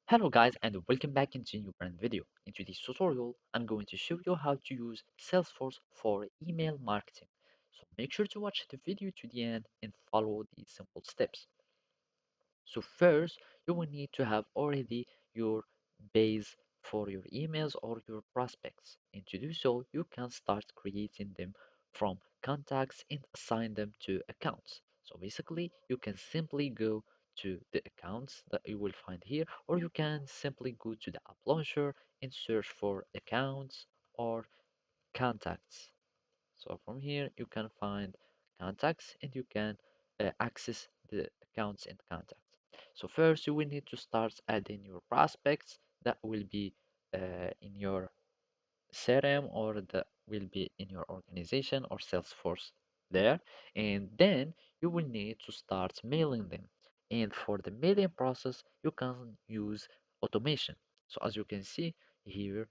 Hello guys and welcome back into a new brand video. In today's tutorial, I'm going to show you how to use Salesforce for email marketing. So make sure to watch the video to the end and follow these simple steps. So first, you will need to have already your base for your emails or your prospects. And to do so, you can start creating them from contacts and assign them to accounts. So basically, you can simply go to the accounts that you will find here, or you can simply go to the app launcher and search for accounts or contacts. So from here, you can find contacts and you can access the accounts and contacts. So first, you will need to start adding your prospects that will be in your CRM or that will be in your organization or Salesforce there. And then you will need to start mailing them. And for the mailing process, you can use automation. So as you can see here,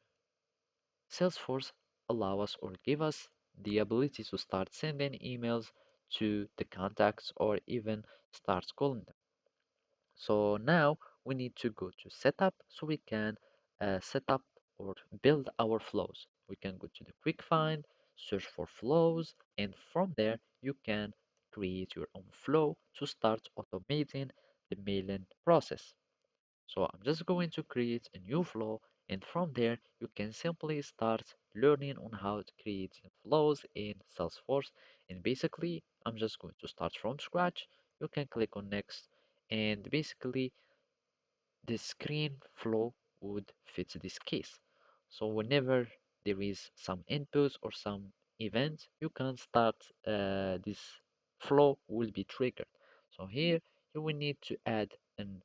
Salesforce allow us or give us the ability to start sending emails to the contacts or even start calling them. So now we need to go to setup so we can set up or build our flows. We can go to the quick find, search for flows, and from there you can create your own flow to start automating the mailing process. So I'm just going to create a new flow, and from there you can simply start learning on how to create flows in Salesforce. And basically, I'm just going to start from scratch. You can click on next, and basically the screen flow would fit this case. So whenever there is some inputs or some event, you can start this flow will be triggered. So here you will need to add an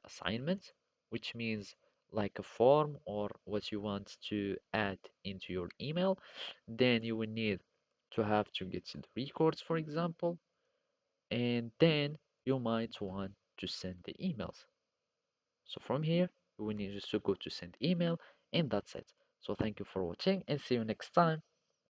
assignment, which means like a form or what you want to add into your email. Then you will need to have to get the records, for example, and then you might want to send the emails. So from here, we need just to go to send email and that's it. So thank you for watching and see you next time.